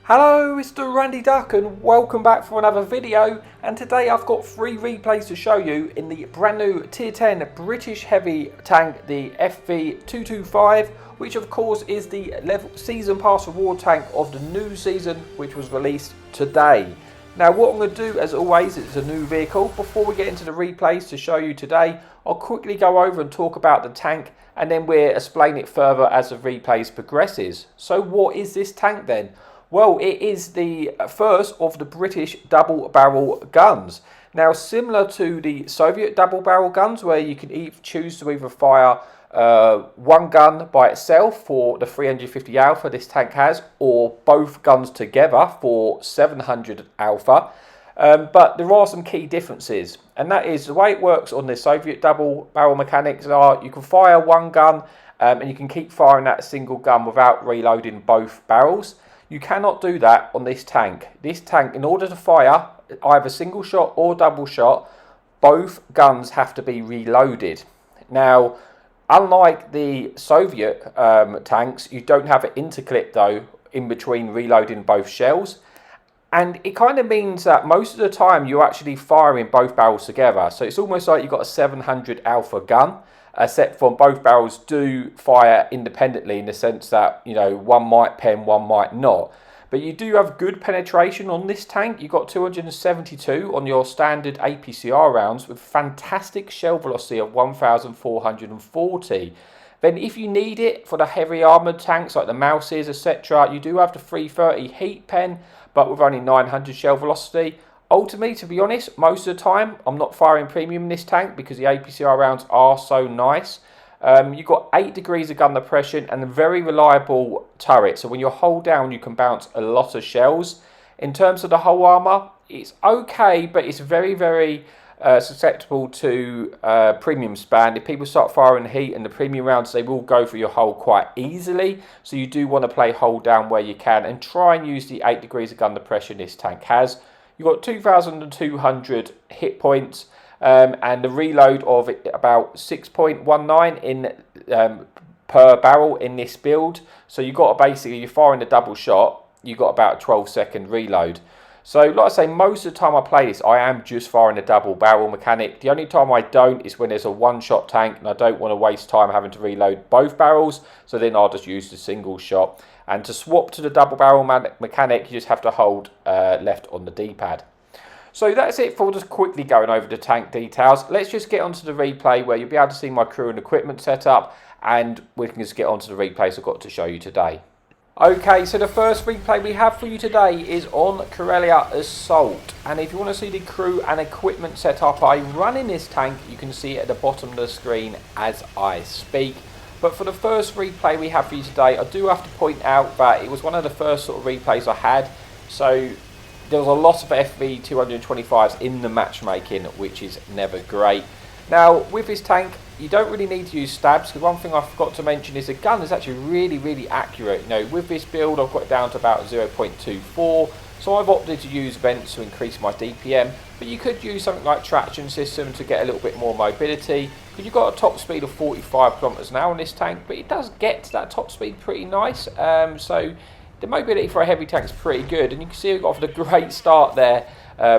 Hello, it's the Randy Duck and welcome back for another video, and today I've got 3 replays to show you in the brand new tier 10 British heavy tank, the FV225, which of course is the season pass reward tank of the new season, which was released today. Now what I'm going to do, as always, it's a new vehicle. Before we get into the replays to show you today, I'll quickly go over and talk about the tank, and then we'll explain it further as the replays progresses. So what is this tank then? Well, it is the first of the British double barrel guns. Now, similar to the Soviet double barrel guns, where you can choose to either fire one gun by itself for the 350 alpha this tank has, or both guns together for 700 alpha. But there are some key differences, and that is the way it works on the Soviet double barrel mechanics are you can fire one gun and you can keep firing that single gun without reloading both barrels. You cannot do that on this tank. This tank, in order to fire either single shot or double shot, both guns have to be reloaded. Now, unlike the Soviet tanks, you don't have an interclip though in between reloading both shells. And it kind of means that most of the time you're actually firing both barrels together. So it's almost like you've got a 700 alpha gun, except for both barrels do fire independently in the sense that, you know, one might pen, one might not. But you do have good penetration on this tank. You've got 272 on your standard APCR rounds with fantastic shell velocity of 1,440. Then if you need it for the heavy armoured tanks like the Mouses, etc., you do have the 330 heat pen, but with only 900 shell velocity. Ultimately, to be honest, most of the time I'm not firing premium in this tank because the APCR rounds are so nice. You've got 8 degrees of gun depression and a very reliable turret. So when you hold down, you can bounce a lot of shells. In terms of the hull armour, it's okay, but it's very, very susceptible to premium span. If people start firing heat and the premium rounds, they will go for your hull quite easily. So you do want to play hold down where you can and try and use the 8 degrees of gun depression this tank has. You've got 2,200 hit points and the reload of about 6.19 in per barrel in this build. So you've got basically, you're firing a double shot, you've got about a 12-second reload. So like I say, most of the time I play this, I am just firing a double barrel mechanic. The only time I don't is when there's a one-shot tank and I don't want to waste time having to reload both barrels. So then I'll just use the single shot. And to swap to the double barrel mechanic, you just have to hold left on the D-pad. So that's it for just quickly going over the tank details. Let's just get onto the replay where you'll be able to see my crew and equipment setup, and we can just get onto the replays I've got to show you today. Okay, so the first replay we have for you today is on Karelia Assault. And if you want to see the crew and equipment setup I run in this tank, you can see it at the bottom of the screen as I speak. But for the first replay we have for you today, I do have to point out that it was one of the first sort of replays I had. So there was a lot of FV225s in the matchmaking, which is never great. Now with this tank, you don't really need to use stabs, because one thing I forgot to mention is the gun is actually really accurate. You know, with this build I've got it down to about 0.24. So I've opted to use vents to increase my DPM, but you could use something like traction system to get a little bit more mobility, because you've got a top speed of 45 kilometers an hour on this tank, but it does get to that top speed pretty nice. So the mobility for a heavy tank is pretty good, and you can see we've got off to a great start there,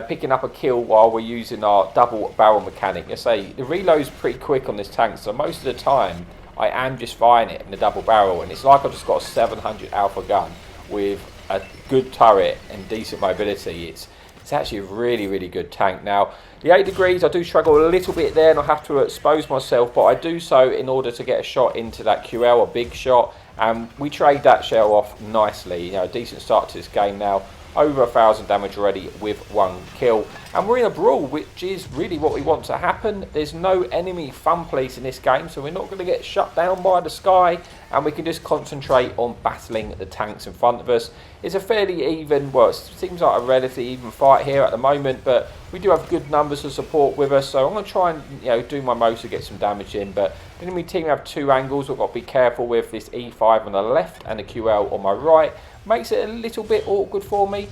picking up a kill while we're using our double barrel mechanic. I say the reload's pretty quick on this tank, so most of the time I am just firing it in the double barrel, and it's like I've just got a 700 alpha gun with a good turret and decent mobility. It's actually a really good tank. Now the 8 degrees, I do struggle a little bit there and I have to expose myself, but I do so in order to get a shot into that QL, a big shot, and we trade that shell off nicely. You know, a decent start to this game now. Over 1,000 damage already with 1 kill, and we're in a brawl, which is really what we want to happen. There's no enemy fun police in this game, so we're not going to get shut down by the sky, and we can just concentrate on battling the tanks in front of us. It's a fairly even, well, it seems like a relatively even fight here at the moment, but we do have good numbers of support with us, so I'm going to try and, you know, do my most to get some damage in. But the enemy team have 2 angles we've got to be careful with. This E5 on the left and the QL on my right makes it a little bit awkward for me,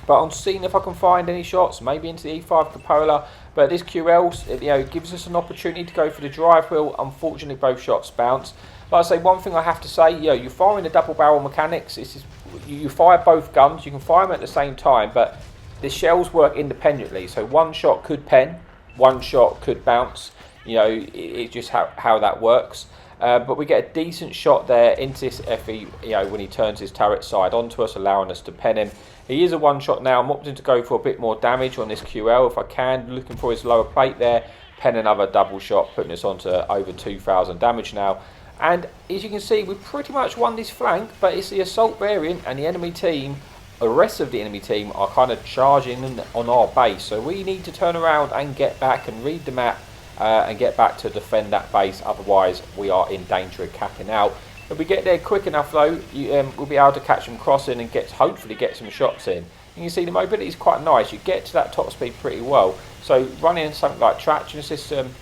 but I'm seeing if I can find any shots, maybe into the E5 cupola. But this QL, you know, gives us an opportunity to go for the drive wheel. Unfortunately, both shots bounce. Like I say, one thing I have to say, you know, you're firing the double barrel mechanics. This is you fire both guns. You can fire them at the same time, but the shells work independently. So one shot could pen, one shot could bounce. You know, it's just how that works. But we get a decent shot there into this FV, you know, when he turns his turret side onto us, allowing us to pen him. He is a one shot now. I'm opting to go for a bit more damage on this QL if I can, looking for his lower plate there. Pen another double shot, putting us on to over 2,000 damage now. And as you can see, we pretty much won this flank, but it's the assault variant and the enemy team, the rest of the enemy team are kind of charging on our base. So we need to turn around and get back and read the map and get back to defend that base. Otherwise, we are in danger of capping out. If we get there quick enough though, we'll be able to catch them crossing and hopefully get some shots in. You can see the mobility is quite nice. You get to that top speed pretty well. So running something like traction system,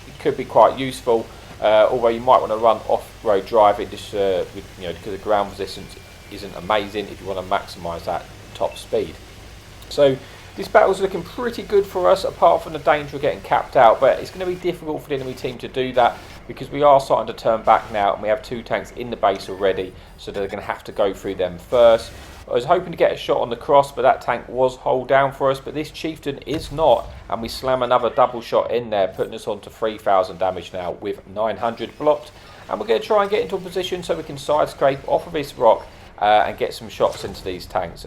it could be quite useful. Although you might want to run off-road driving, just you know, because the ground resistance isn't amazing if you want to maximise that top speed. So this battle's looking pretty good for us, apart from the danger of getting capped out. But it's going to be difficult for the enemy team to do that, because we are starting to turn back now, and we have 2 tanks in the base already, so they're going to have to go through them first. I was hoping to get a shot on the cross, but that tank was hold down for us, but this chieftain is not, and we slam another double shot in there, putting us on to 3,000 damage now with 900 blocked. And we're going to try and get into a position so we can side scrape off of this rock and get some shots into these tanks.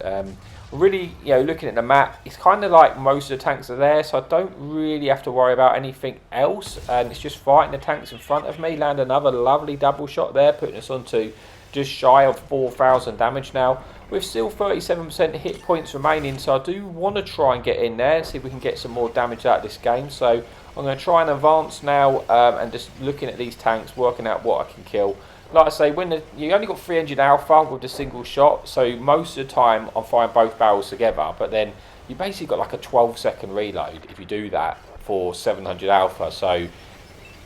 Really, you know, looking at the map, it's kind of like most of the tanks are there, so I don't really have to worry about anything else. It's just fighting the tanks in front of me. Land another lovely double shot there, putting us on to just shy of 4,000 damage now, with still 37% hit points remaining. So I do want to try and get in there and see if we can get some more damage out of this game. So I'm going to try and advance now, and just looking at these tanks, working out what I can kill. Like I say, when you only got 3 engine alpha with a single shot, so most of the time I'm firing both barrels together, but then you basically got like a 12-second reload if you do that for 700 alpha. So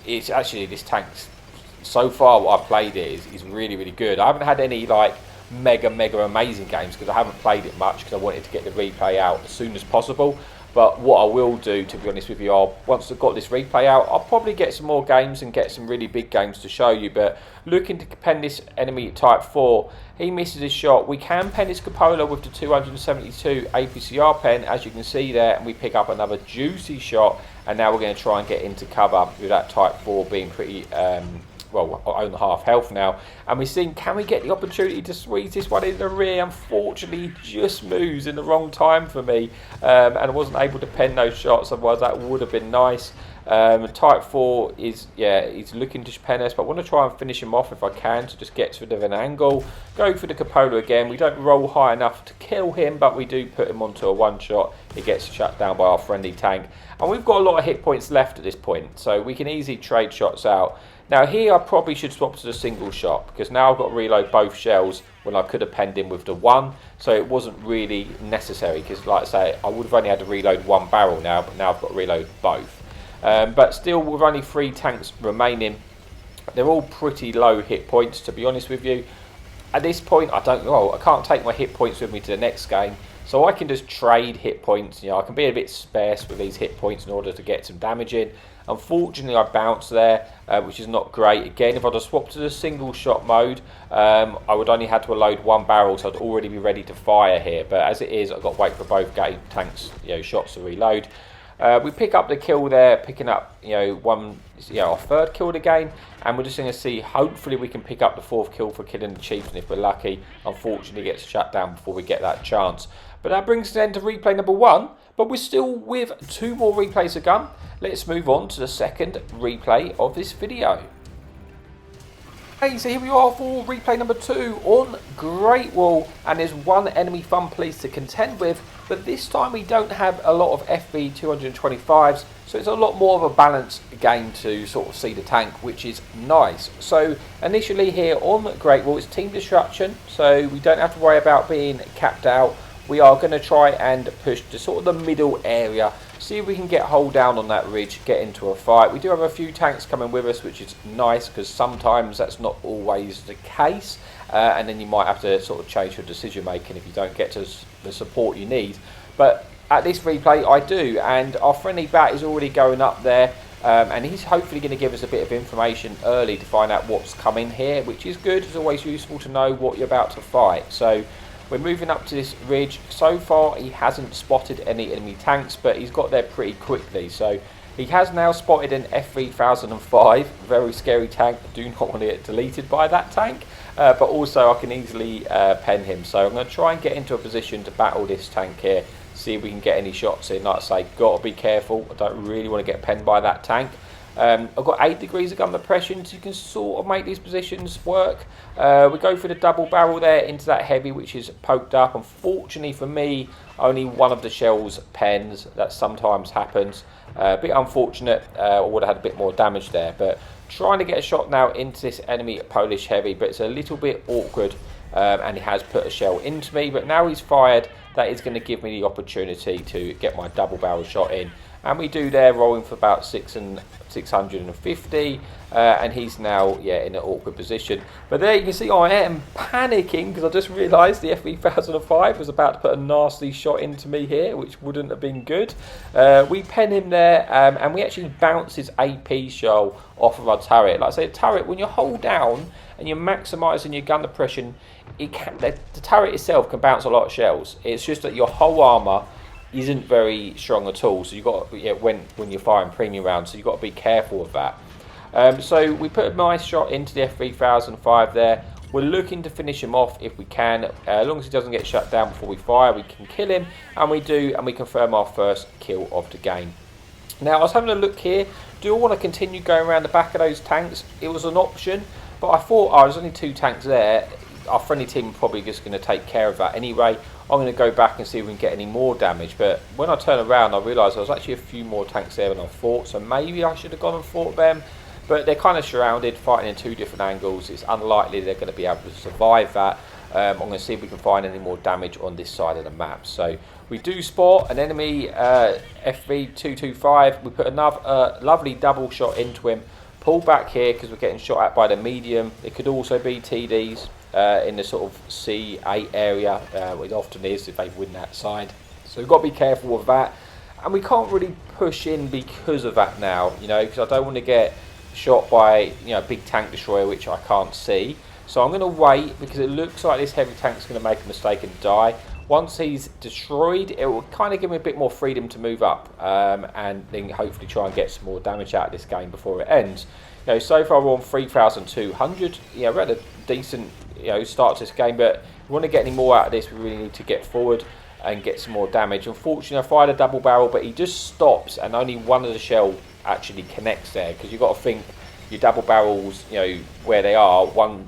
it's actually, this tank, so far what I've played it is really, really good. I haven't had any like mega amazing games, because I haven't played it much, because I wanted to get the replay out as soon as possible. But what I will do, to be honest with you, once I've got this replay out, I'll probably get some more games and get some really big games to show you. But looking to pen this enemy Type 4, he misses his shot. We can pen his cupola with the 272 APCR pen, as you can see there, and we pick up another juicy shot. And now we're going to try and get into cover with that Type 4 being pretty, well, on half health now. And we're seeing, can we get the opportunity to squeeze this one in the rear? Unfortunately, just moves in the wrong time for me, and I wasn't able to pen those shots, otherwise that would have been nice. Type 4 is, yeah, he's looking to pen us, but I want to try and finish him off if I can, to just get rid of an angle. Go for the cupola again. We don't roll high enough to kill him, but we do put him onto a one shot. He gets shut down by our friendly tank, and we've got a lot of hit points left at this point, so we can easily trade shots out. Now here I probably should swap to the single shot, because now I've got to reload both shells when I could have penned him with the one, so it wasn't really necessary, because like I say, I would have only had to reload one barrel now, but now I've got to reload both. But still, with only 3 tanks remaining, they're all pretty low hit points, to be honest with you. At this point, I can't take my hit points with me to the next game, so I can just trade hit points. You know, I can be a bit sparse with these hit points in order to get some damage in. Unfortunately, I bounced there, which is not great. Again, if I'd have swapped to the single shot mode, I would only have to load one barrel, so I'd already be ready to fire here. But as it is, I've got to wait for both tanks, you know, shots to reload. We pick up the kill there, picking up, you know, our 3rd kill of the game, and we're just going to see, hopefully we can pick up the 4th kill for killing the chieftain if we're lucky. Unfortunately, it gets shut down before we get that chance. But that brings us then to replay number 1, but we're still with 2 more replays to come. Let's move on to the 2nd replay of this video. Okay, so here we are for replay number 2 on Great Wall, and there's 1 enemy fun police to contend with, but this time we don't have a lot of FV225s, so it's a lot more of a balanced game to sort of see the tank, which is nice. So initially here on Great Wall, it's team destruction, so we don't have to worry about being capped out. We are going to try and push to sort of the middle area, see if we can get hold down on that ridge, get into a fight. We do have a few tanks coming with us, which is nice, because sometimes that's not always the case, and then you might have to sort of change your decision making if you don't get to the support you need. But at this replay I do, and our friendly bat is already going up there, and he's hopefully going to give us a bit of information early to find out what's coming here, which is good. It's always useful to know what you're about to fight. So We're moving up to this ridge. So far he hasn't spotted any enemy tanks, but he's got there pretty quickly. So he has now spotted an FV225, very scary tank. I do not want to get deleted by that tank, but also I can easily pen him. So I'm going to try and get into a position to battle this tank here, see if we can get any shots in. Like I say, got to be careful. I don't really want to get penned by that tank. I've got 8 degrees of gun depression, so you can sort of make these positions work. We go for the double barrel there into that heavy, which is poked up. Unfortunately for me, only one of the shells pens. That sometimes happens. A bit unfortunate. I would have had a bit more damage there, but trying to get a shot now into this enemy Polish heavy, but it's a little bit awkward, and he has put a shell into me, but now he's fired. That is going to give me the opportunity to get my double barrel shot in. And we do there, rolling for about 650, and he's now, yeah, in an awkward position. But there you can see I am panicking because I just realised the FV225 was about to put a nasty shot into me here, which wouldn't have been good. We pen him there, and we actually bounce his AP shell off of our turret. Like I say, the turret, when you hold down and you're maximising your gun depression, the turret itself can bounce a lot of shells. It's just that your whole armour isn't very strong at all, so you've got to, yeah, when you're firing premium rounds, so you've got to be careful of that. So we put a nice shot into the FV225 there. We're looking to finish him off if we can. As long as he doesn't get shut down before we fire, we can kill him, and we do, and we confirm our first kill of the game. Now I was having a look here. Do I want to continue going around the back of those tanks? It was an option, but I thought, oh, there's only 2 tanks there. Our friendly team are probably just going to take care of that anyway. I'm going to go back and see if we can get any more damage, but when I turn around I realised there was actually a few more tanks there than I thought, so maybe I should have gone and fought them, but they're kind of surrounded, fighting in 2 different angles. It's unlikely they're going to be able to survive that. I'm going to see if we can find any more damage on this side of the map. So we do spot an enemy FV225. We put another lovely double shot into him, pull back here because we're getting shot at by the medium. It could also be TDs. In the sort of C8 area, it often is if they win that side. So we've got to be careful of that. And we can't really push in because of that now, you know, because I don't want to get shot by, you know, a big tank destroyer, which I can't see. So I'm going to wait because it looks like this heavy tank's going to make a mistake and die. Once he's destroyed, it will kind of give me a bit more freedom to move up, and then hopefully try and get some more damage out of this game before it ends. You know, so far we're on 3,200. Yeah, we're at a decent, you know, start to this game, but if we want to get any more out of this, we really need to get forward and get some more damage. Unfortunately, I fired a double barrel, but he just stops, and only one of the shell actually connects there, because you've got to think your double barrels, you know, where they are, one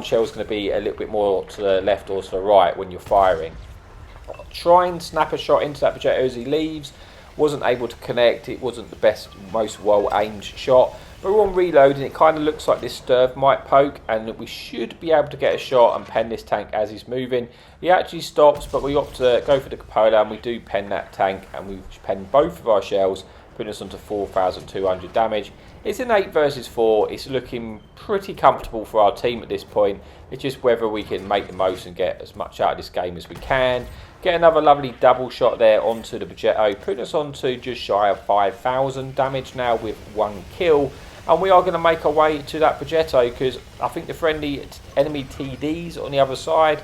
shell is going to be a little bit more to the left or to the right when you're firing. Try and snap a shot into that projectile as he leaves. Wasn't able to connect. It wasn't the best, most well aimed shot. But we're on reload, and it kind of looks like this Sturv might poke, and we should be able to get a shot and pen this tank as he's moving. He actually stops, but we opt to go for the cupola, and we do pen that tank, and we pen both of our shells, putting us onto 4,200 damage. It's an 8 versus 4. It's looking pretty comfortable for our team at this point. It's just whether we can make the most and get as much out of this game as we can. Get another lovely double shot there onto the Progetto, putting us onto just shy of 5,000 damage now with 1 kill. And we are going to make our way to that Progetto, because I think the friendly enemy TDs on the other side,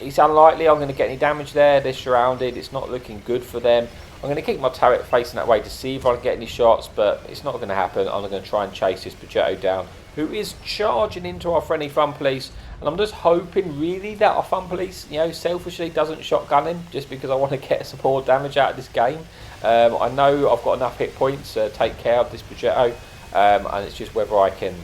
it's unlikely I'm going to get any damage there. They're surrounded. It's not looking good for them. I'm going to keep my turret facing that way to see if I can get any shots, but it's not going to happen. I'm going to try and chase this Progetto down, who is charging into our friendly fun police. And I'm just hoping really that our fun police, you know, selfishly doesn't shotgun him, just because I want to get some more damage out of this game. I know I've got enough hit points to take care of this Progetto, and it's just whether I can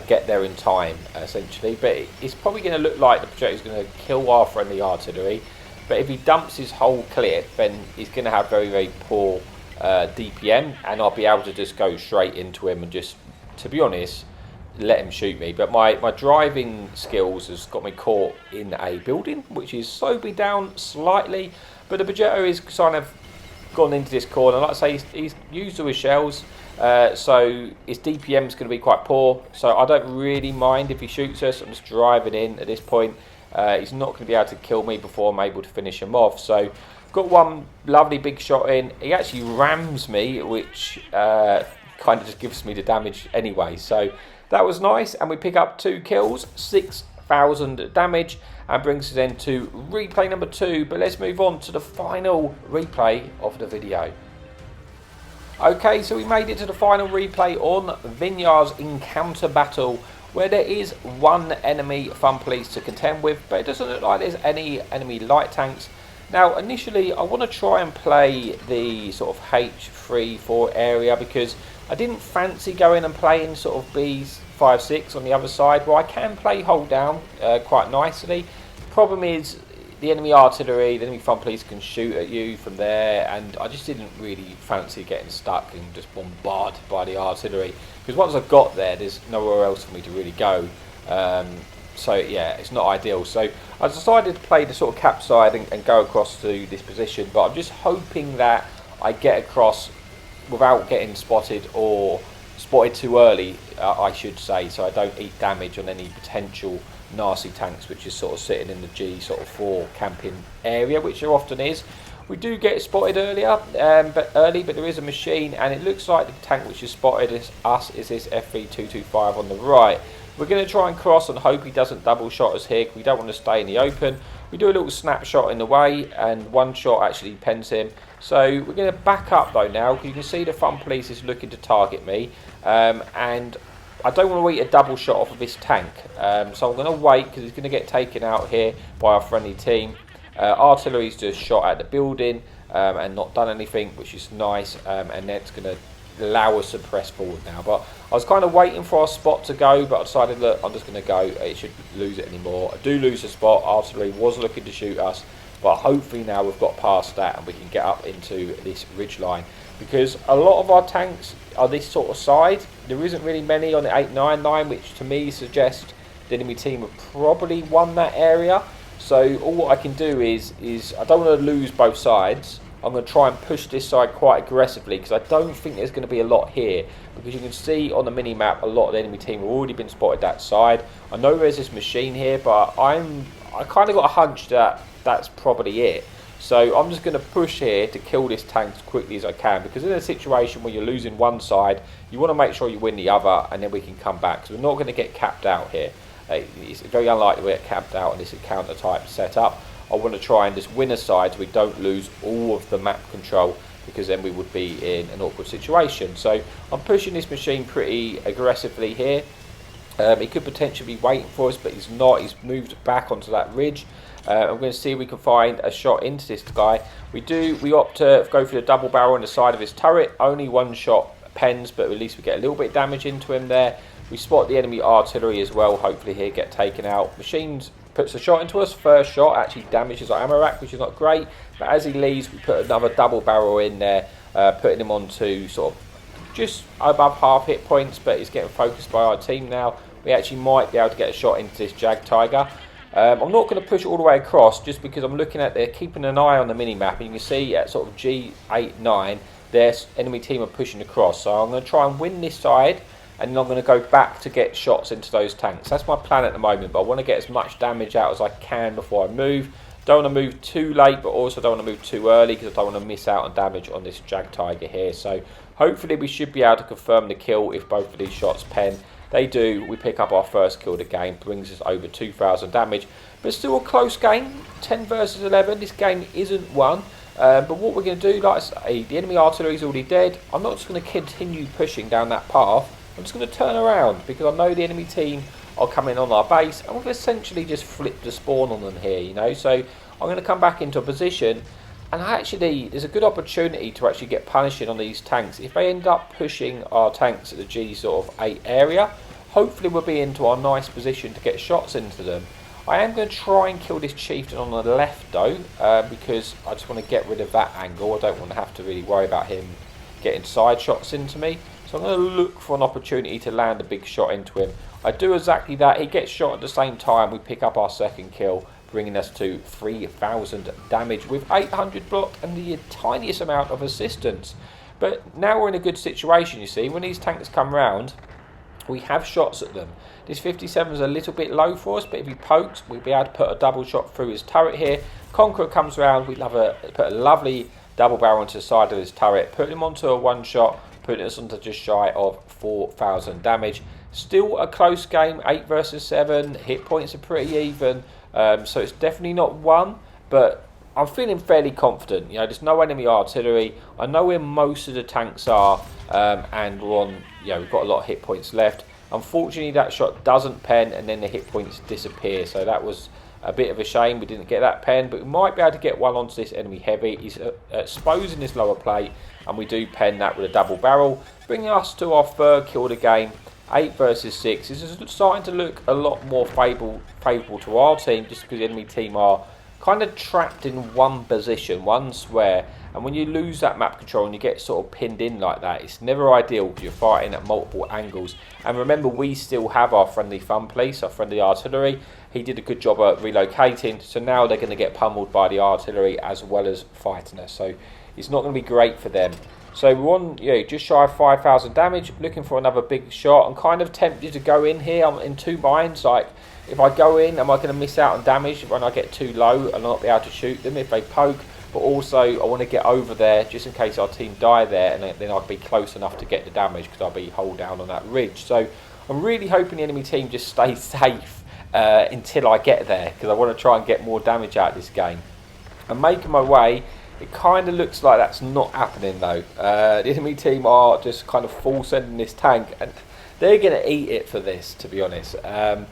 get there in time, essentially. But it's probably going to look like the Progetto is going to kill our friendly artillery. But if he dumps his whole clip, then he's going to have very, very poor DPM, and I'll be able to just go straight into him and just, to be honest, let him shoot me. But my driving skills has got me caught in a building, which is slowed me down slightly. But the Progetto is kind of gone into this corner. Like I say, he's used all his shells, so his DPM is going to be quite poor. So I don't really mind if he shoots us. I'm just driving in at this point. He's not going to be able to kill me before I'm able to finish him off. So got one lovely big shot in. He actually rams me, which kind of just gives me the damage anyway. So that was nice, and we pick up 2 kills, 3,000 damage, and brings us into replay number 2. But let's move on to the final replay of the video. Okay, so we made it to the final replay on Vineyard's encounter battle, where there is one enemy fun police to contend with, but it doesn't look like there's any enemy light tanks. Now, initially, I want to try and play the sort of H3-4 area because I didn't fancy going and playing sort of B5-6 on the other side, where I can play hold down quite nicely. The problem is the enemy artillery, the enemy fun police can shoot at you from there, and I just didn't really fancy getting stuck and just bombarded by the artillery, because once I've got there, there's nowhere else for me to really go. So yeah, it's not ideal. So I decided to play the sort of cap side and go across to this position, but I'm just hoping that I get across without getting spotted, or spotted too early, I should say, so I don't eat damage on any potential nasty tanks which is sort of sitting in the G sort of 4 camping area, which there often is. We do get spotted but there is a machine, and it looks like the tank which is spotted us is this FV225 on the right. We're going to try and cross and hope he doesn't double shot us here. We don't want to stay in the open. We do a little snapshot in the way, and one shot actually pens him. So we're going to back up though now, because you can see the fun police is looking to target me, and I don't want to eat a double shot off of this tank. So I'm going to wait, because he's going to get taken out here by our friendly team. Artillery's just shot at the building and not done anything, which is nice, and that's going to allow us to press forward now. But I was kind of waiting for our spot to go, but I decided, look, I'm just going to go. It should lose it anymore. I do lose the spot. Artillery was looking to shoot us, but hopefully now we've got past that and we can get up into this ridge line, because a lot of our tanks are this sort of side. There isn't really many on the 899, which to me suggests the enemy team have probably won that area. So all what I can do is I don't want to lose both sides. I'm going to try and push this side quite aggressively, because I don't think there's going to be a lot here, because you can see on the mini-map a lot of the enemy team have already been spotted that side. I know there's this machine here, but I kind of got a hunch that that's probably it. So I'm just going to push here to kill this tank as quickly as I can, because in a situation where you're losing one side, you want to make sure you win the other, and then we can come back, because we're not going to get capped out here. It's very unlikely we get capped out on this encounter type setup. I want to try and just win a side so we don't lose all of the map control, because then we would be in an awkward situation. So I'm pushing this machine pretty aggressively here. He could potentially be waiting for us, but he's not. He's moved back onto that ridge. I'm going to see if we can find a shot into this guy. We opt to go for the double barrel on the side of his turret. Only one shot pens, but at least we get a little bit of damage into him there. We spot the enemy artillery as well. Hopefully he'll get taken out. Machines puts a shot into us. First shot actually damages our ammo rack, which is not great. But as he leaves, we put another double barrel in there, putting him onto sort of just above half hit points, but he's getting focused by our team now. We actually might be able to get a shot into this Jag Tiger. I'm not going to push it all the way across, just because I'm looking at there, keeping an eye on the mini-map, and you can see at sort of G8, 9, their enemy team are pushing across. So I'm going to try and win this side, and then I'm going to go back to get shots into those tanks. That's my plan at the moment, but I want to get as much damage out as I can before I move. Don't want to move too late, but also don't want to move too early, because I don't want to miss out on damage on this Jag Tiger here. So hopefully we should be able to confirm the kill if both of these shots pen. They do. We pick up our first kill of the game, brings us over 2,000 damage, but still a close game, 10 versus 11. This game isn't won, but what we're going to do, like I say, the enemy artillery is already dead. I'm not just going to continue pushing down that path. I'm just going to turn around, because I know the enemy team are coming on our base, and we've essentially just flipped the spawn on them here, you know. So I'm going to come back into a position, and actually there's a good opportunity to actually get punishing on these tanks. If they end up pushing our tanks at the G sort of 8 area, hopefully we'll be into our nice position to get shots into them. I am going to try and kill this chieftain on the left though, because I just want to get rid of that angle. I don't want to have to really worry about him getting side shots into me. So I'm going to look for an opportunity to land a big shot into him. I do exactly that. He gets shot at the same time. We pick up our second kill, bringing us to 3,000 damage with 800 block and the tiniest amount of assistance. But now we're in a good situation, you see. When these tanks come round, we have shots at them. This 57 is a little bit low for us, but if he pokes, we'll be able to put a double shot through his turret here. Conqueror comes around, we'll put a lovely double barrel onto the side of his turret, put him onto a one shot, putting us onto just shy of 4,000 damage. Still a close game, 8 versus 7. Hit points are pretty even, so it's definitely not won, but I'm feeling fairly confident. You know, there's no enemy artillery. I know where most of the tanks are, and we're on. You know, we've got a lot of hit points left. Unfortunately, that shot doesn't pen, and then the hit points disappear. So that was a bit of a shame. We didn't get that pen, but we might be able to get one onto this enemy heavy. He's exposing this lower plate, and we do pen that with a double barrel, bringing us to our third kill of the game. 8 versus 6. This is starting to look a lot more favourable to our team, just because the enemy team are kind of trapped in one position, one square, and when you lose that map control and you get sort of pinned in like that, it's never ideal because you're fighting at multiple angles. And remember, we still have our friendly fun police, our friendly artillery. He did a good job at relocating, so now they're going to get pummeled by the artillery as well as fighting us, so it's not going to be great for them. So we're on, you know, just shy of 5,000 damage, looking for another big shot. I'm kind of tempted to go in here. I'm in two minds, like, if I go in, am I going to miss out on damage when I get too low and not be able to shoot them if they poke? But also, I want to get over there just in case our team die there, and then I'll be close enough to get the damage because I'll be hold down on that ridge. So I'm really hoping the enemy team just stays safe until I get there, because I want to try and get more damage out of this game. I'm making my way. It kind of looks like that's not happening though. The enemy team are just kind of full sending this tank, and they're going to eat it for this, to be honest. I'm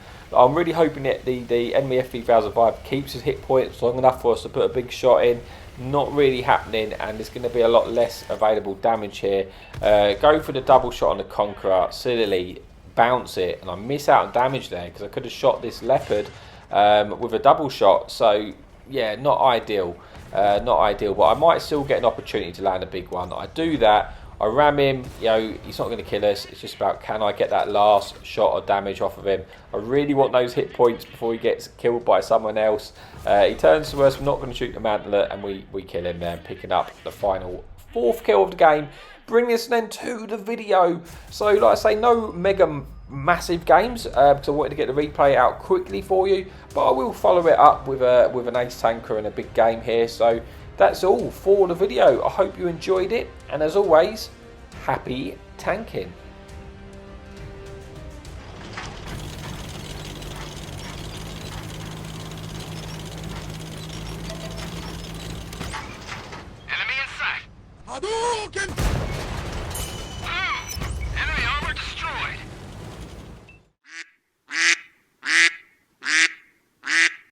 really hoping that the enemy FV225 keeps his hit points long enough for us to put a big shot in. Not really happening, and there's going to be a lot less available damage here. Go for the double shot on the Conqueror, sillily bounce it, and I miss out on damage there because I could have shot this Leopard with a double shot. So yeah, not ideal. Not ideal, but I might still get an opportunity to land a big one. I do that, I ram him, you know, he's not going to kill us. It's just about, can I get that last shot of damage off of him? I really want those hit points before he gets killed by someone else. He turns to us, we're not going to shoot the Mantler, and we kill him there, picking up the final 4th kill of the game. Bring this then to the video. So like I say, no mega massive games, because I wanted to get the replay out quickly for you, but I will follow it up with an ace tanker and a big game here. So that's all for the video. I hope you enjoyed it, and as always, happy tanking. Enemy in sight. Hadouken!